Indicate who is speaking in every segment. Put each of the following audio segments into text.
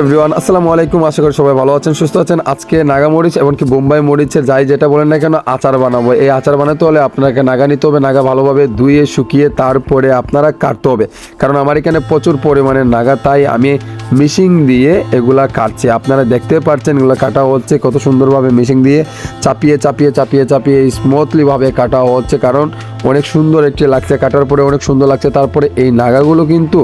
Speaker 1: Everyone আসসালামু আলাইকুম। আশা করি সবাই ভালো আছেন, সুস্থ আছেন। আজকে নাগা মরিচ এমনকি বোম্বাই মরিচের যাই যেটা বলেন না কেন আচার বানাবো। এই আচার বানাতে হলে আপনাকে নাগা নিতে হবে, নাগা ভালোভাবে ধুয়ে শুকিয়ে তারপরে আপনারা কাটতে হবে। কারণ আমার এখানে প্রচুর পরিমাণে নাগা, তাই আমি মেশিন দিয়ে এগুলা কাটছি। আপনারা দেখতে পাচ্ছেন এগুলো কাটা হচ্ছে কত সুন্দরভাবে মেশিন দিয়ে চাপিয়ে চাপিয়ে চাপিয়ে চাপিয়ে স্মুথলিভাবে কাটা হচ্ছে। কারণ অনেক সুন্দর একটি লাগছে, কাটার পরে অনেক সুন্দর লাগছে। তারপরে এই নাগাগুলো কিন্তু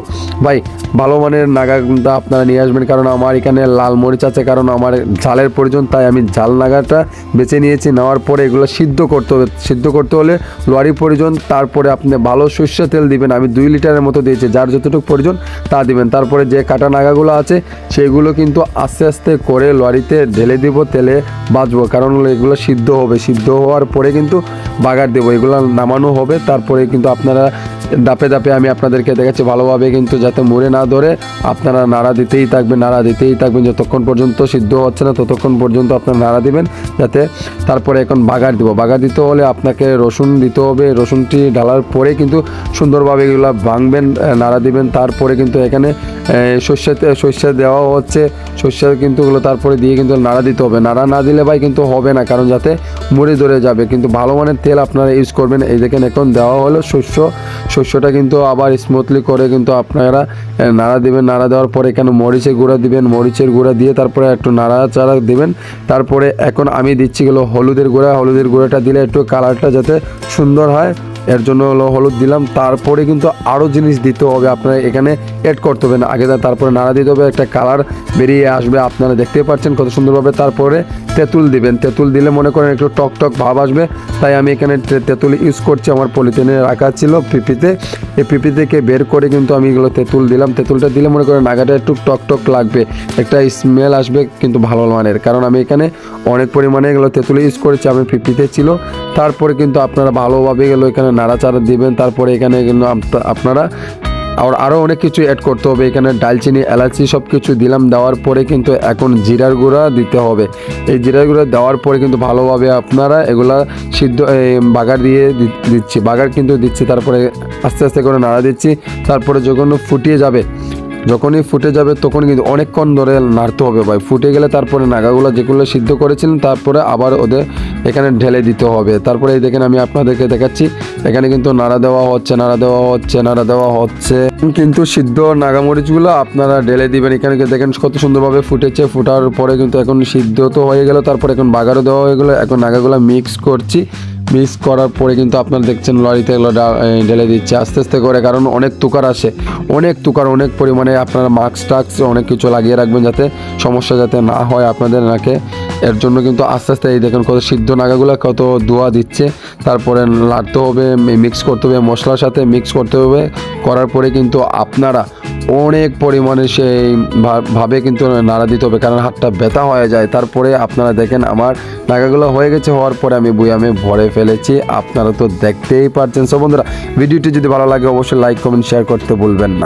Speaker 1: ভাই ভালো মানের নাগাটা আপনারা নিয়ে আসবেন, কারণ আমার এখানে লাল মরিচ আছে, কারণ আমার ঝালের প্রয়োজন, তাই আমি ঝাল নাগাটা বেছে নিয়েছি। নেওয়ার পরে এগুলো সিদ্ধ করতে হবে। সিদ্ধ করতে হলে লোয়ারি প্রয়োজন। তারপরে আপনি ভালো সর্ষে তেল দিবেন, আমি 2 লিটারের মতো দিয়েছি, যার যতটুকু প্রয়োজন তা দিবেন। তারপরে যে কাটা নাগাগুলো আছে সেগুলো কিন্তু আস্তে আস্তে করে লোয়ারিতে ঢেলে দিব, তেলে বাজবো, কারণ এগুলো সিদ্ধ হবে। সিদ্ধ হওয়ার পরে কিন্তু বাগার দেবো, এগুলো নামানো হবে। তারপরে কিন্তু আপনারা ধাপে ধাপে আমি আপনাদেরকে দেখাচ্ছি ভালোভাবে, কিন্তু যাতে মুড়ে না ধরে আপনারা নাড়া দিতেই থাকবেন, নাড়া দিতেই থাকবেন যতক্ষণ পর্যন্ত সিদ্ধ হচ্ছে না ততক্ষণ পর্যন্ত আপনারা নাড়া দিবেন যাতে। তারপরে এখন বাগার দিব। বাগার দিতে হলে আপনাকে রসুন দিতে হবে। রসুনটি ঢালার পরে কিন্তু সুন্দরভাবে এগুলো ভাঙবেন, নাড়া দিবেন। তারপরে কিন্তু এখানে সর্ষে দেওয়া হচ্ছে, সর্ষে কিন্তু এগুলো তারপরে দিয়ে কিন্তু নাড়া দিতে হবে। নাড়া না দিলে ভাই কিন্তু হবে না, কারণ যাতে মুড়ে ধরে যাবে। কিন্তু ভালো মানের তেল আপনারা ইউজ করবেন। এই দেখেন এখন দেওয়া হলো শস্যটা কিন্তু আবার স্মুথলি করে কিন্তু আপনারা নাড়া দিবেন। নাড়া দেওয়ার পরে এখানে মরিচের গুঁড়া দিবেন, মরিচের গুঁড়া দিয়ে তারপরে একটু নাড়াচাড়া দিবেন। তারপরে এখন আমি দিচ্ছি হলো হলুদের গুঁড়া। হলুদের গুঁড়াটা দিলে একটু কালারটা যাতে সুন্দর হয়, এর জন্য হলো হলুদ দিলাম। তারপরে কিন্তু আরও জিনিস দিতে হবে, আপনারা এখানে অ্যাড করতে হবে না আগে, তারপরে নাড়া দিতে হবে, একটা কালার বেরিয়ে আসবে, আপনারা দেখতে পাচ্ছেন কত সুন্দরভাবে। তারপরে তেঁতুল দিবেন। তেঁতুল দিলে মনে করেন একটু টক টক ভাব আসবে, তাই আমি এখানে তেঁতুল ইউজ করছি। আমার পলিথিনে রাখা ছিল পিপিতে, এই পিপি থেকে বের করে কিন্তু আমি এগুলো তেঁতুল দিলাম। তেঁতুলটা দিলে মনে করেন নাগাটা একটু টক টক লাগবে, একটা স্মেল আসবে কিন্তু ভালো মানের, কারণ আমি এখানে অনেক পরিমাণে এগুলো তেঁতুল ইউজ করেছি, আমি পিপিতে ছিল। তারপরে কিন্তু আপনারা ভালোভাবে এগুলো এখানে নাড়াচাড়া দিবেন। তারপরে এখানে কিন্তু আপনারা আরও অনেক কিছু অ্যাড করতে হবে। এখানে ডালচিনি, এলাচি সব কিছু দিলাম। দেওয়ার পরে কিন্তু এখন জিরার গুঁড়া দিতে হবে। এই জিরার গুঁড়া দেওয়ার পরে কিন্তু ভালোভাবে আপনারা এগুলা সিদ্ধ বাগার দিয়ে দিচ্ছি, বাগার কিন্তু দিচ্ছি। তারপরে আস্তে আস্তে করে নাড়া দিচ্ছি। তারপরে যখন যখনই ফুটে যাবে তখন কিন্তু অনেকক্ষণ ধরে নাড়তে হবে ভাই। ফুটে গেলে তারপরে নাগাগুলো যেগুলো সিদ্ধ করেছিলেন তারপরে আবার ওদের এখানে ঢেলে দিতে হবে। তারপরে এই দেখেন আমি আপনাদেরকে দেখাচ্ছি, এখানে কিন্তু নাড়া দেওয়া হচ্ছে কিন্তু সিদ্ধ নাগামরিচগুলো আপনারা ঢেলে দিবেন। এখানে দেখেন কত সুন্দরভাবে ফুটেছে। ফুটার পরে কিন্তু এখন সিদ্ধ তো হয়ে গেল, তারপরে এখন বাগারও দেওয়া হয়ে গেলো। এখন নাগাগুলো মিক্স করছি। মিক্স করার পরে কিন্তু আপনারা দেখছেন লরিতে এগুলো ঢেলে দিচ্ছে আস্তে আস্তে করে, কারণ অনেক তুকার আসে, অনেক পরিমাণে। আপনারা মাস্ক টাক্স অনেক কিছু লাগিয়ে রাখবেন যাতে সমস্যা যাতে না হয় আপনাদের নাকে। এর জন্য কিন্তু আস্তে আস্তে এই দেখেন কত সিদ্ধ নাগাগুলো কত ধোয়া দিচ্ছে। তারপরে লাড়তে হবে, মিক্স করতে হবে, মশলার সাথে মিক্স করতে হবে। করার পরে কিন্তু আপনারা অনেক পরিমাণে সেই ভাবে কিন্তু নাড়া দিতে হবে, কারণ হাতটা ব্যথা হয়ে যায়। তারপরে আপনারা দেখেন আমার নাগাগুলো হয়ে গেছে, হওয়ার পরে আমি বয়ামে ভরে ফেলেছি, আপনারা তো দেখতেই পাচ্ছেন। সব বন্ধুরা ভিডিওটি যদি ভালো লাগে অবশ্যই লাইক কমেন্ট শেয়ার করতে ভুলবেন না।